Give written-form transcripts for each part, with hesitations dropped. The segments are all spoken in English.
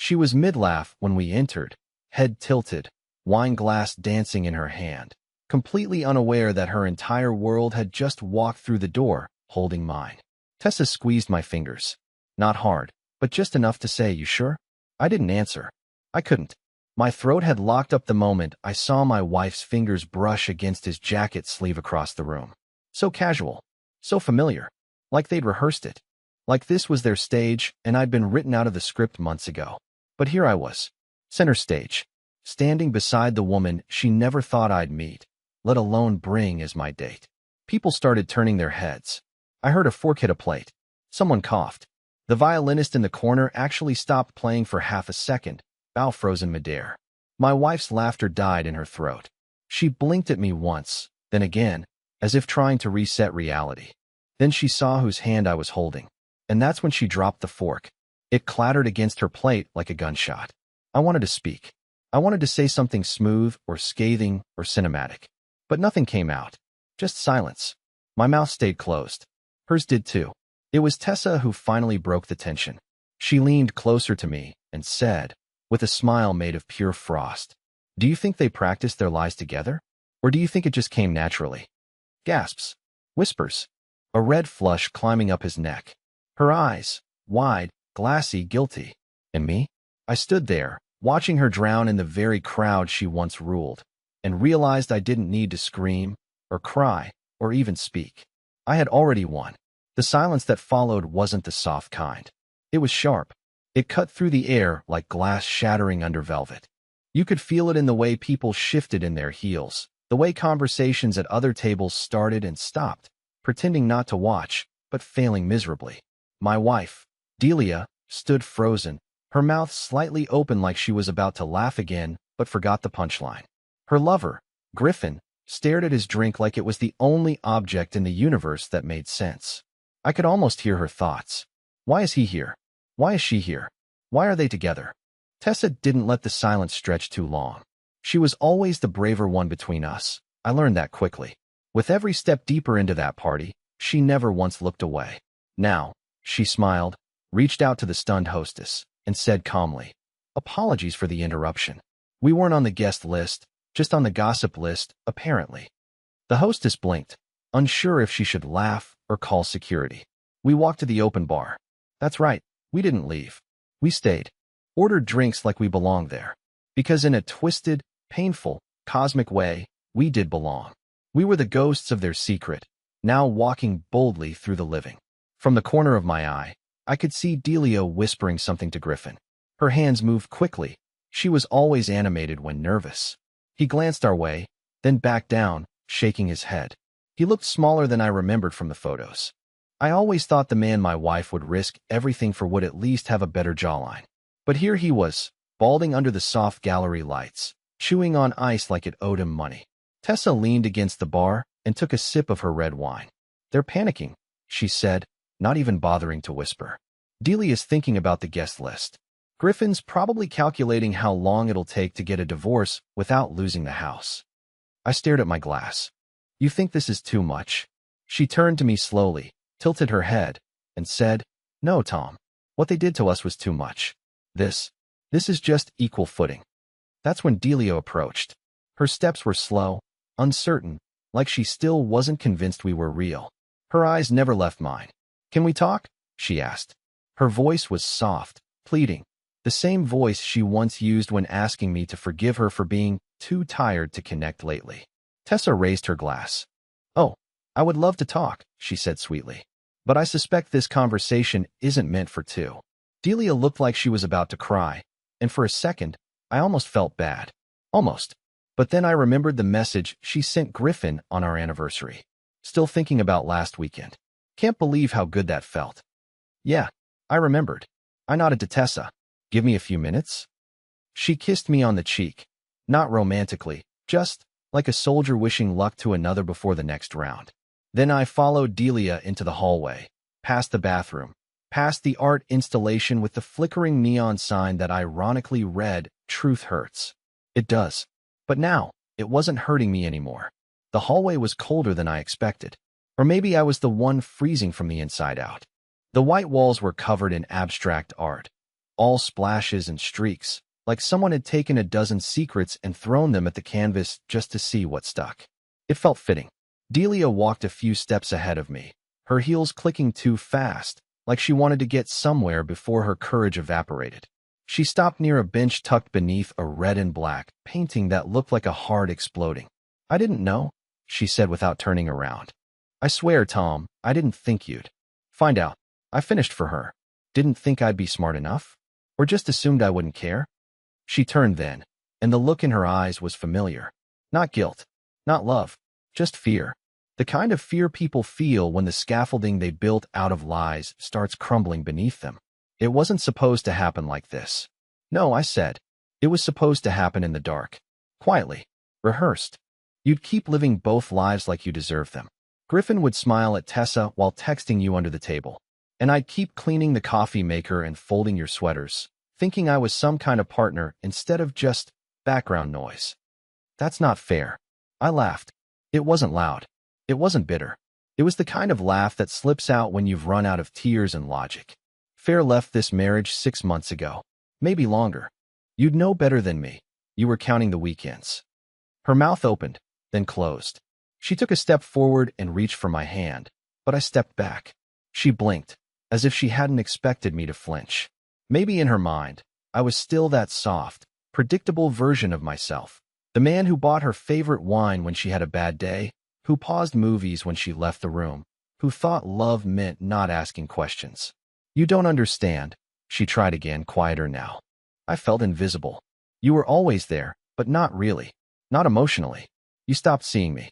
She was mid-laugh when we entered, head tilted, wine glass dancing in her hand, completely unaware that her entire world had just walked through the door, holding mine. Tessa squeezed my fingers. Not hard, but just enough to say, "You sure?" I didn't answer. I couldn't. My throat had locked up the moment I saw my wife's fingers brush against his jacket sleeve across the room. So casual, so familiar, like they'd rehearsed it. Like this was their stage and I'd been written out of the script months ago. But here I was, center stage, standing beside the woman she never thought I'd meet, let alone bring as my date. People started turning their heads. I heard a fork hit a plate. Someone coughed. The violinist in the corner actually stopped playing for half a second, bow frozen midair. My wife's laughter died in her throat. She blinked at me once, then again, as if trying to reset reality. Then she saw whose hand I was holding. And that's when she dropped the fork. It clattered against her plate like a gunshot. I wanted to speak. I wanted to say something smooth or scathing or cinematic. But nothing came out. Just silence. My mouth stayed closed. Hers did too. It was Tessa who finally broke the tension. She leaned closer to me and said, with a smile made of pure frost, "Do you think they practiced their lies together? Or do you think it just came naturally?" Gasps. Whispers. A red flush climbing up his neck. Her eyes, wide, glassy, guilty. And me? I stood there, watching her drown in the very crowd she once ruled, and realized I didn't need to scream, or cry, or even speak. I had already won. The silence that followed wasn't the soft kind. It was sharp. It cut through the air like glass shattering under velvet. You could feel it in the way people shifted in their heels, the way conversations at other tables started and stopped, pretending not to watch, but failing miserably. My wife, Delia, stood frozen, her mouth slightly open like she was about to laugh again, but forgot the punchline. Her lover, Griffin, stared at his drink like it was the only object in the universe that made sense. I could almost hear her thoughts. Why is he here? Why is she here? Why are they together? Tessa didn't let the silence stretch too long. She was always the braver one between us. I learned that quickly. With every step deeper into that party, she never once looked away. Now, she smiled, reached out to the stunned hostess, and said calmly, "Apologies for the interruption. We weren't on the guest list, just on the gossip list, apparently." The hostess blinked, unsure if she should laugh or call security. We walked to the open bar. That's right, we didn't leave. We stayed. Ordered drinks like we belonged there. Because in a twisted, painful, cosmic way, we did belong. We were the ghosts of their secret, now walking boldly through the living. From the corner of my eye, I could see Delia whispering something to Griffin. Her hands moved quickly. She was always animated when nervous. He glanced our way, then back down, shaking his head. He looked smaller than I remembered from the photos. I always thought the man my wife would risk everything for would at least have a better jawline. But here he was, balding under the soft gallery lights, chewing on ice like it owed him money. Tessa leaned against the bar and took a sip of her red wine. "They're panicking," she said, not even bothering to whisper. "Delia's thinking about the guest list. Griffin's probably calculating how long it'll take to get a divorce without losing the house." I stared at my glass. "You think this is too much?" She turned to me slowly, tilted her head, and said, "No, Tom. What they did to us was too much. This is just equal footing." That's when Delia approached. Her steps were slow, uncertain, like she still wasn't convinced we were real. Her eyes never left mine. "Can we talk?" she asked. Her voice was soft, pleading, the same voice she once used when asking me to forgive her for being too tired to connect lately. Tessa raised her glass. "Oh, I would love to talk," she said sweetly. "But I suspect this conversation isn't meant for two." Delia looked like she was about to cry, and for a second, I almost felt bad. Almost. But then I remembered the message she sent Griffin on our anniversary. Still thinking about last weekend. Can't believe how good that felt. "Yeah, I remembered." I nodded to Tessa. "Give me a few minutes?" She kissed me on the cheek. Not romantically, just like a soldier wishing luck to another before the next round. Then I followed Delia into the hallway, past the bathroom, past the art installation with the flickering neon sign that ironically read, "Truth hurts." It does. But now, it wasn't hurting me anymore. The hallway was colder than I expected. Or maybe I was the one freezing from the inside out. The white walls were covered in abstract art. all splashes and streaks, like someone had taken a dozen secrets and thrown them at the canvas just to see what stuck. It felt fitting. Delia walked a few steps ahead of me, her heels clicking too fast, like she wanted to get somewhere before her courage evaporated. She stopped near a bench tucked beneath a red and black painting that looked like a heart exploding. "I didn't know," she said without turning around. "I swear, Tom, I didn't think you'd find out." I finished for her. "Didn't think I'd be smart enough? Or just assumed I wouldn't care?" She turned then, and the look in her eyes was familiar. Not guilt, not love, just fear. The kind of fear people feel when the scaffolding they built out of lies starts crumbling beneath them. "It wasn't supposed to happen like this." "No," I said. "It was supposed to happen in the dark. Quietly. Rehearsed. You'd keep living both lives like you deserve them. Griffin would smile at Tessa while texting you under the table. And I'd keep cleaning the coffee maker and folding your sweaters, thinking I was some kind of partner instead of just background noise." "That's not fair." I laughed. It wasn't loud. It wasn't bitter. It was the kind of laugh that slips out when you've run out of tears and logic. "Fair left this marriage 6 months ago. Maybe longer. You'd know better than me. You were counting the weekends." Her mouth opened, then closed. She took a step forward and reached for my hand, but I stepped back. She blinked, as if she hadn't expected me to flinch. Maybe in her mind, I was still that soft, predictable version of myself. The man who bought her favorite wine when she had a bad day, who paused movies when she left the room, who thought love meant not asking questions. "You don't understand," she tried again, quieter now. I felt invisible. "You were always there, but not really. Not emotionally. You stopped seeing me."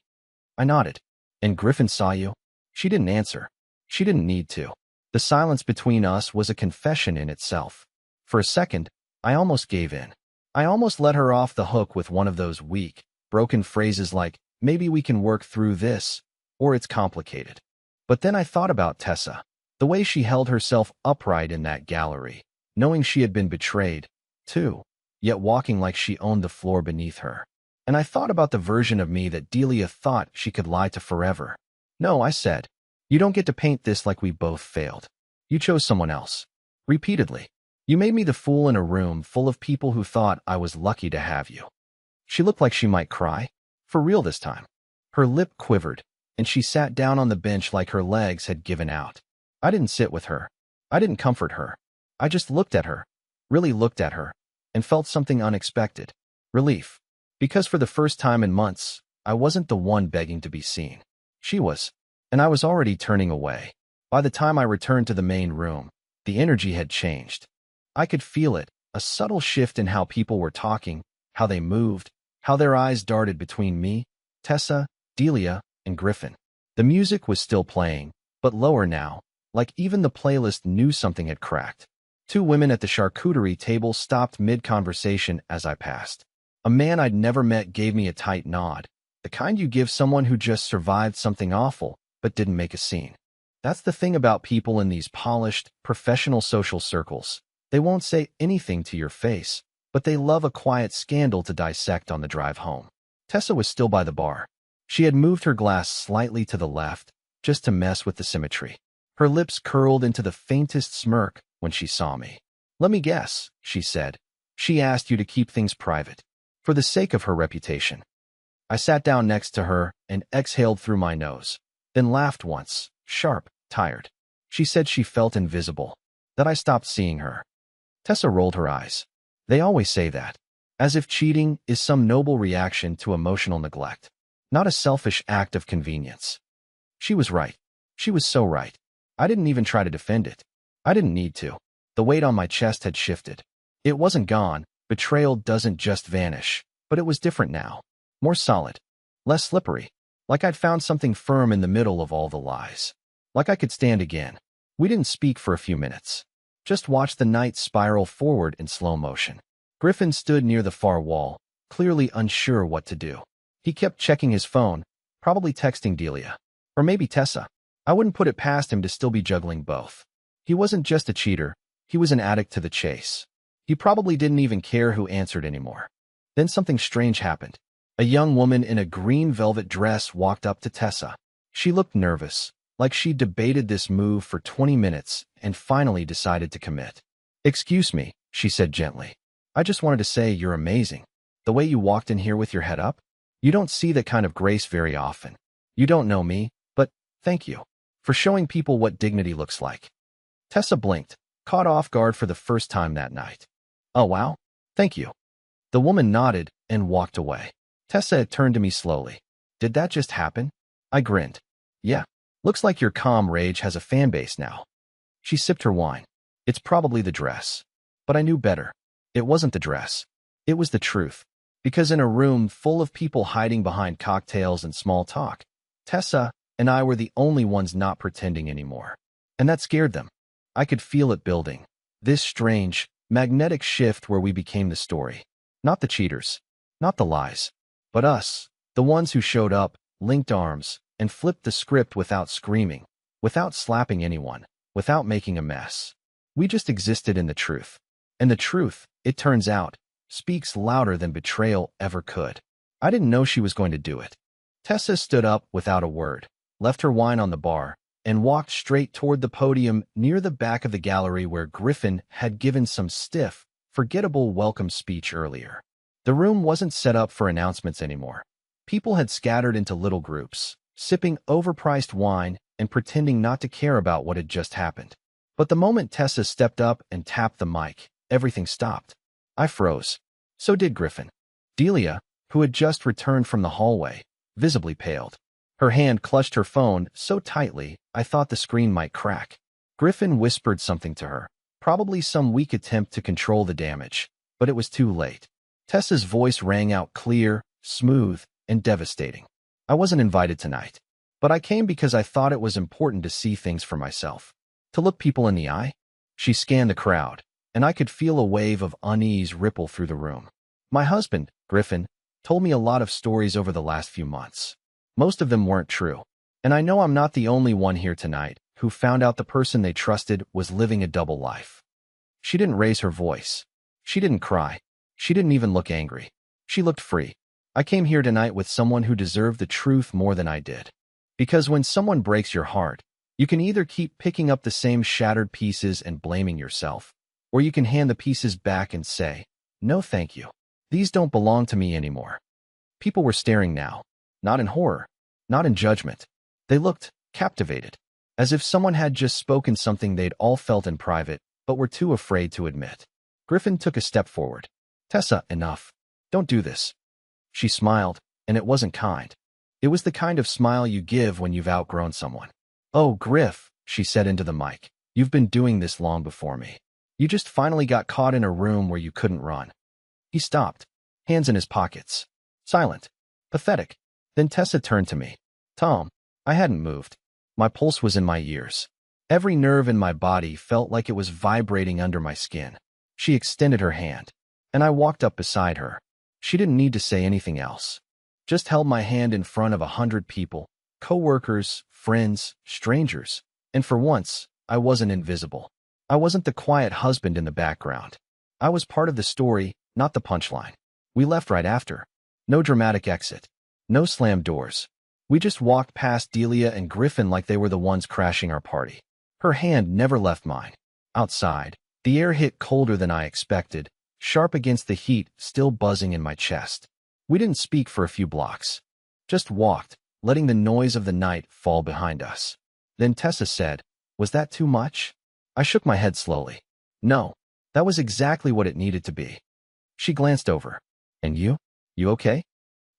I nodded. "And Griffin saw you?" She didn't answer. She didn't need to. The silence between us was a confession in itself. For a second, I almost gave in. I almost let her off the hook with one of those weak, broken phrases like, "Maybe we can work through this," or "It's complicated." But then I thought about Tessa, the way she held herself upright in that gallery, knowing she had been betrayed, too, yet walking like she owned the floor beneath her. And I thought about the version of me that Delia thought she could lie to forever. "No," I said. "You don't get to paint this like we both failed. You chose someone else. Repeatedly. You made me the fool in a room full of people who thought I was lucky to have you." She looked like she might cry. For real this time. Her lip quivered, and she sat down on the bench like her legs had given out. I didn't sit with her. I didn't comfort her. I just looked at her, really looked at her, and felt something unexpected. Relief. Because for the first time in months, I wasn't the one begging to be seen. She was. And I was already turning away. By the time I returned to the main room, the energy had changed. I could feel it, a subtle shift in how people were talking, how they moved, how their eyes darted between me, Tessa, Delia, and Griffin. The music was still playing, but lower now, like even the playlist knew something had cracked. 2 women at the charcuterie table stopped mid-conversation as I passed. A man I'd never met gave me a tight nod, the kind you give someone who just survived something awful, but didn't make a scene. That's the thing about people in these polished, professional social circles. They won't say anything to your face, but they love a quiet scandal to dissect on the drive home. Tessa was still by the bar. She had moved her glass slightly to the left, just to mess with the symmetry. Her lips curled into the faintest smirk when she saw me. "Let me guess," she said. "She asked you to keep things private, for the sake of her reputation." I sat down next to her and exhaled through my nose, then laughed once, sharp, tired. She said she felt invisible, that I stopped seeing her. Tessa rolled her eyes. "They always say that, as if cheating is some noble reaction to emotional neglect, not a selfish act of convenience." She was right. She was so right. I didn't even try to defend it. I didn't need to. The weight on my chest had shifted. It wasn't gone. Betrayal doesn't just vanish, but it was different now. More solid. Less slippery. Like I'd found something firm in the middle of all the lies. Like I could stand again. We didn't speak for a few minutes. Just watched the night spiral forward in slow motion. Griffin stood near the far wall, clearly unsure what to do. He kept checking his phone, probably texting Delia. Or maybe Tessa. I wouldn't put it past him to still be juggling both. He wasn't just a cheater, he was an addict to the chase. He probably didn't even care who answered anymore. Then something strange happened. A young woman in a green velvet dress walked up to Tessa. She looked nervous, like she'd debated this move for 20 minutes and finally decided to commit. "Excuse me," she said gently. "I just wanted to say you're amazing. The way you walked in here with your head up, you don't see that kind of grace very often. You don't know me, but thank you for showing people what dignity looks like." Tessa blinked, caught off guard for the first time that night. "Oh wow, thank you." The woman nodded and walked away. Tessa had turned to me slowly. "Did that just happen?" I grinned. "Yeah, looks like your calm rage has a fan base now." She sipped her wine. "It's probably the dress." But I knew better. It wasn't the dress. It was the truth. Because in a room full of people hiding behind cocktails and small talk, Tessa and I were the only ones not pretending anymore. And that scared them. I could feel it building. This strange, magnetic shift where we became the story. Not the cheaters. Not the lies. But us. The ones who showed up, linked arms, and flipped the script without screaming, without slapping anyone, without making a mess. We just existed in the truth. And the truth, it turns out, speaks louder than betrayal ever could. I didn't know she was going to do it. Tessa stood up without a word, left her wine on the bar, and walked straight toward the podium near the back of the gallery where Griffin had given some stiff, forgettable welcome speech earlier. The room wasn't set up for announcements anymore. People had scattered into little groups, sipping overpriced wine and pretending not to care about what had just happened. But the moment Tessa stepped up and tapped the mic, everything stopped. I froze. So did Griffin. Delia, who had just returned from the hallway, visibly paled. Her hand clutched her phone so tightly I thought the screen might crack. Griffin whispered something to her, probably some weak attempt to control the damage, but it was too late. Tessa's voice rang out clear, smooth, and devastating. "I wasn't invited tonight, but I came because I thought it was important to see things for myself. To look people in the eye." She scanned the crowd, and I could feel a wave of unease ripple through the room. "My husband, Griffin, told me a lot of stories over the last few months. Most of them weren't true. And I know I'm not the only one here tonight who found out the person they trusted was living a double life." She didn't raise her voice. She didn't cry. She didn't even look angry. She looked free. "I came here tonight with someone who deserved the truth more than I did. Because when someone breaks your heart, you can either keep picking up the same shattered pieces and blaming yourself, or you can hand the pieces back and say, 'No thank you. These don't belong to me anymore.'" People were staring now. Not in horror. Not in judgment. They looked captivated, as if someone had just spoken something they'd all felt in private, but were too afraid to admit. Griffin took a step forward. "Tessa, enough. Don't do this." She smiled, and it wasn't kind. It was the kind of smile you give when you've outgrown someone. "Oh, Griff," she said into the mic, "you've been doing this long before me. You just finally got caught in a room where you couldn't run." He stopped, hands in his pockets. Silent. Pathetic. Then Tessa turned to me. "Tom." I hadn't moved. My pulse was in my ears. Every nerve in my body felt like it was vibrating under my skin. She extended her hand, and I walked up beside her. She didn't need to say anything else. Just held my hand in front of 100 people, co-workers, friends, strangers, and for once, I wasn't invisible. I wasn't the quiet husband in the background. I was part of the story, not the punchline. We left right after. No dramatic exit. No slammed doors. We just walked past Delia and Griffin like they were the ones crashing our party. Her hand never left mine. Outside, the air hit colder than I expected, sharp against the heat still buzzing in my chest. We didn't speak for a few blocks. Just walked, letting the noise of the night fall behind us. Then Tessa said, "Was that too much?" I shook my head slowly. "No, that was exactly what it needed to be." She glanced over. "And you? You okay?"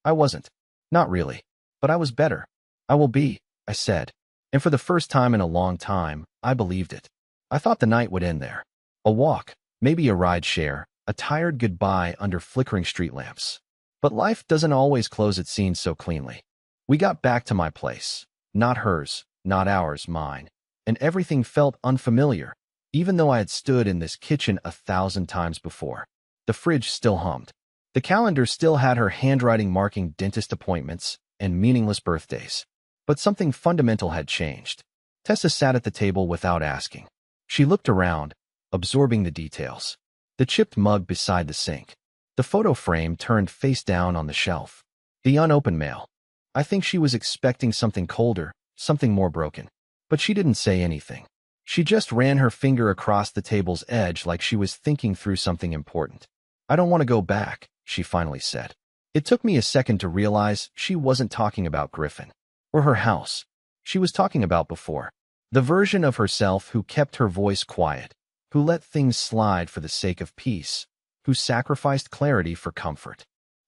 I wasn't. Not really. But I was better. "I will be," I said. And for the first time in a long time, I believed it. I thought the night would end there. A walk, maybe a ride share, a tired goodbye under flickering street lamps. But life doesn't always close its scenes so cleanly. We got back to my place. Not hers, not ours, mine. And everything felt unfamiliar, even though I had stood in this kitchen 1,000 times before. The fridge still hummed. The calendar still had her handwriting marking dentist appointments and meaningless birthdays. But something fundamental had changed. Tessa sat at the table without asking. She looked around, absorbing the details. The chipped mug beside the sink. The photo frame turned face down on the shelf. The unopened mail. I think she was expecting something colder, something more broken. But she didn't say anything. She just ran her finger across the table's edge like she was thinking through something important. I don't want to go back, she finally said. It took me a second to realize she wasn't talking about Griffin or her house. She was talking about before. The version of herself who kept her voice quiet, who let things slide for the sake of peace, who sacrificed clarity for comfort.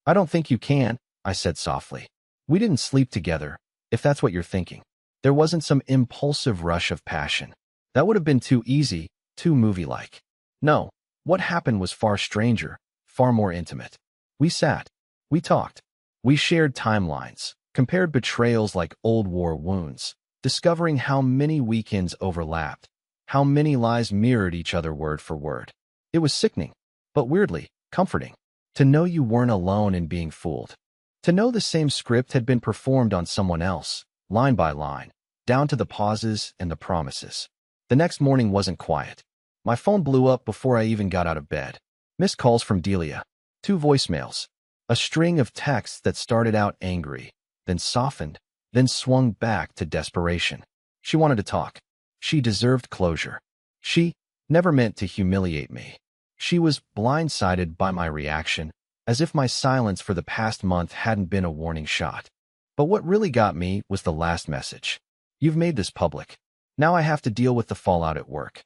I don't think you can, I said softly. We didn't sleep together, if that's what you're thinking. There wasn't some impulsive rush of passion. That would have been too easy, too movie-like. No, what happened was far stranger, far more intimate. We sat. We talked. We shared timelines, compared betrayals like old war wounds, discovering how many weekends overlapped, how many lies mirrored each other word for word. It was sickening, but weirdly comforting, to know you weren't alone in being fooled. To know the same script had been performed on someone else, line by line, down to the pauses and the promises. The next morning wasn't quiet. My phone blew up before I even got out of bed. Missed calls from Delia. 2 voicemails. A string of texts that started out angry, then softened, then swung back to desperation. She wanted to talk. She deserved closure. She never meant to humiliate me. She was blindsided by my reaction, as if my silence for the past month hadn't been a warning shot. But what really got me was the last message. You've made this public. Now I have to deal with the fallout at work.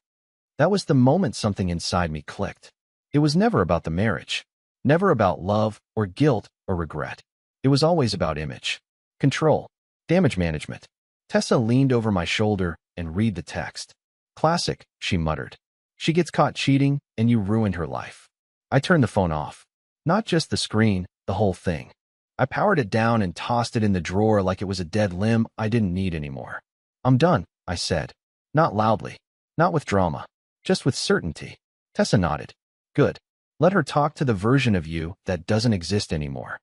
That was the moment something inside me clicked. It was never about the marriage. Never about love or guilt or regret. It was always about image, control, damage management. Tessa leaned over my shoulder and read the text. Classic, she muttered. She gets caught cheating and you ruined her life. I turned the phone off. Not just the screen, the whole thing. I powered it down and tossed it in the drawer like it was a dead limb I didn't need anymore. I'm done, I said. Not loudly. Not with drama. Just with certainty. Tessa nodded. Good. Let her talk to the version of you that doesn't exist anymore.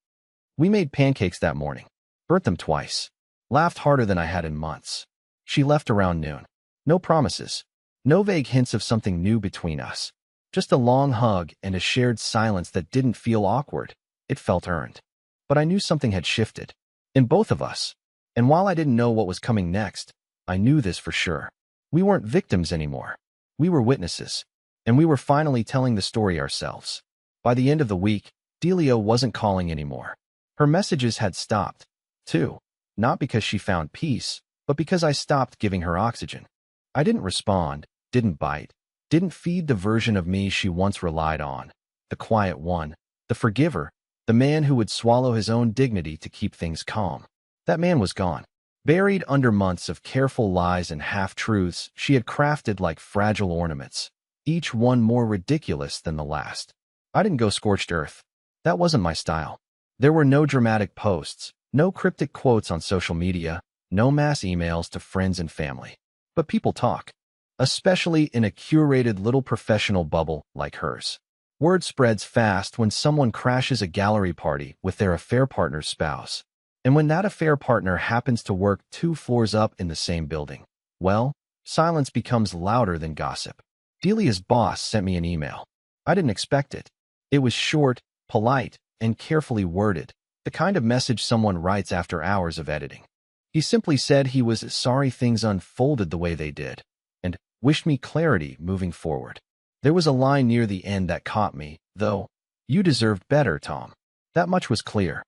We made pancakes that morning. Burnt them twice. Laughed harder than I had in months. She left around noon. No promises. No vague hints of something new between us. Just a long hug and a shared silence that didn't feel awkward. It felt earned. But I knew something had shifted. In both of us. And while I didn't know what was coming next, I knew this for sure. We weren't victims anymore. We were witnesses. And we were finally telling the story ourselves. By the end of the week, Delia wasn't calling anymore. Her messages had stopped, too. Not because she found peace, but because I stopped giving her oxygen. I didn't respond, didn't bite, didn't feed the version of me she once relied on. The quiet one, the forgiver, the man who would swallow his own dignity to keep things calm. That man was gone. Buried under months of careful lies and half-truths she had crafted like fragile ornaments, each one more ridiculous than the last. I didn't go scorched earth. That wasn't my style. There were no dramatic posts, no cryptic quotes on social media, no mass emails to friends and family. But people talk, especially in a curated little professional bubble like hers. Word spreads fast when someone crashes a gallery party with their affair partner's spouse. And when that affair partner happens to work 2 floors up in the same building, well, silence becomes louder than gossip. Delia's boss sent me an email. I didn't expect it. It was short, polite, and carefully worded, the kind of message someone writes after hours of editing. He simply said he was sorry things unfolded the way they did, and wished me clarity moving forward. There was a line near the end that caught me, though. You deserved better, Tom. That much was clear.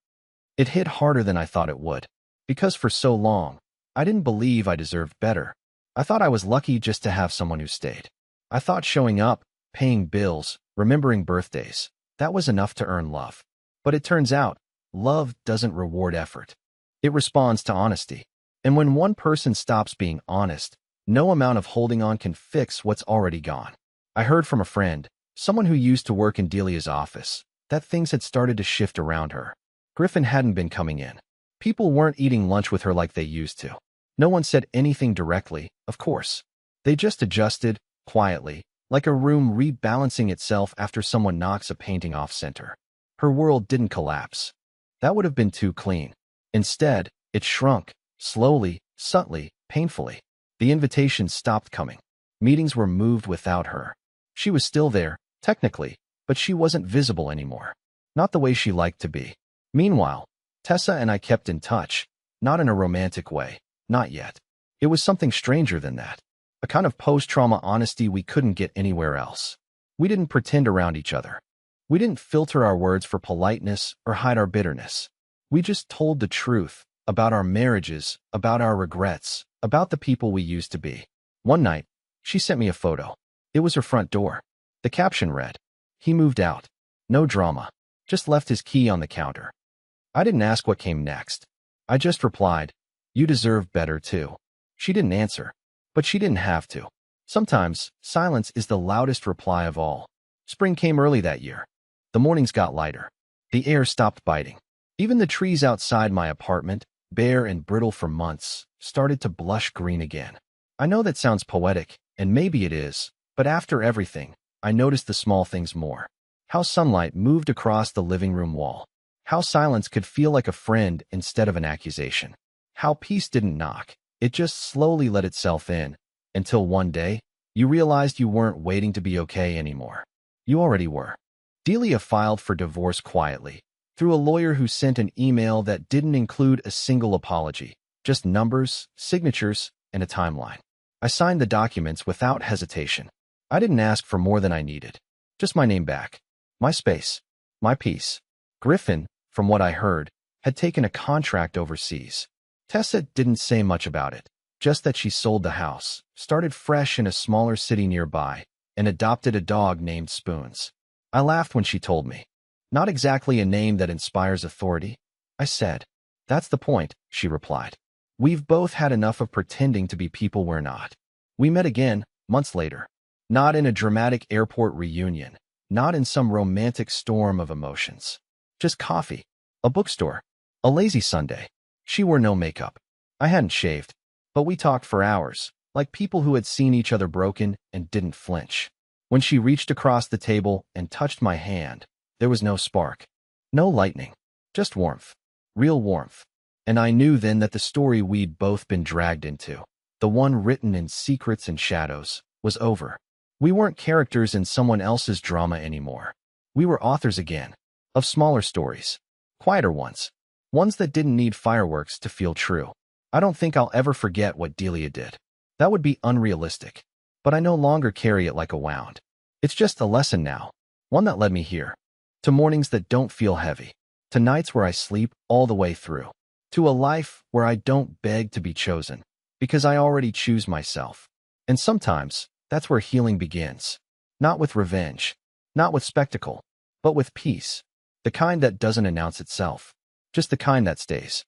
It hit harder than I thought it would, because for so long, I didn't believe I deserved better. I thought I was lucky just to have someone who stayed. I thought showing up, paying bills, remembering birthdays, that was enough to earn love. But it turns out, love doesn't reward effort. It responds to honesty. And when one person stops being honest, no amount of holding on can fix what's already gone. I heard from a friend, someone who used to work in Delia's office, that things had started to shift around her. Griffin hadn't been coming in. People weren't eating lunch with her like they used to. No one said anything directly, of course. They just adjusted, quietly, like a room rebalancing itself after someone knocks a painting off center. Her world didn't collapse. That would have been too clean. Instead, it shrunk, slowly, subtly, painfully. The invitations stopped coming. Meetings were moved without her. She was still there, technically, but she wasn't visible anymore. Not the way she liked to be. Meanwhile, Tessa and I kept in touch, not in a romantic way, not yet. It was something stranger than that. A kind of post-trauma honesty we couldn't get anywhere else. We didn't pretend around each other. We didn't filter our words for politeness or hide our bitterness. We just told the truth about our marriages, about our regrets, about the people we used to be. One night, she sent me a photo. It was her front door. The caption read, "He moved out. No drama. Just left his key on the counter." I didn't ask what came next. I just replied, "You deserve better too." She didn't answer, but she didn't have to. Sometimes, silence is the loudest reply of all. Spring came early that year. The mornings got lighter. The air stopped biting. Even the trees outside my apartment, bare and brittle for months, started to blush green again. I know that sounds poetic, and maybe it is, but after everything, I noticed the small things more. How sunlight moved across the living room wall. How silence could feel like a friend instead of an accusation. How peace didn't knock. It just slowly let itself in, until one day, you realized you weren't waiting to be okay anymore. You already were. Delia filed for divorce quietly, through a lawyer who sent an email that didn't include a single apology, just numbers, signatures, and a timeline. I signed the documents without hesitation. I didn't ask for more than I needed. Just my name back. My space. My peace. Griffin, from what I heard, had taken a contract overseas. Tessa didn't say much about it, just that she sold the house, started fresh in a smaller city nearby, and adopted a dog named Spoons. I laughed when she told me. "Not exactly a name that inspires authority," I said. "That's the point," she replied. "We've both had enough of pretending to be people we're not." We met again, months later. Not in a dramatic airport reunion, not in some romantic storm of emotions. Just coffee, a bookstore, a lazy Sunday. She wore no makeup. I hadn't shaved, but we talked for hours, like people who had seen each other broken and didn't flinch. When she reached across the table and touched my hand, there was no spark, no lightning, just warmth, real warmth. And I knew then that the story we'd both been dragged into, the one written in secrets and shadows, was over. We weren't characters in someone else's drama anymore. We were authors again, of smaller stories, quieter ones that didn't need fireworks to feel true. I don't think I'll ever forget what Delia did. That would be unrealistic, but I no longer carry it like a wound. It's just a lesson now, one that led me here, to mornings that don't feel heavy, to nights where I sleep all the way through, to a life where I don't beg to be chosen, because I already choose myself. And sometimes, that's where healing begins. Not with revenge, not with spectacle, but with peace. The kind that doesn't announce itself, just the kind that stays.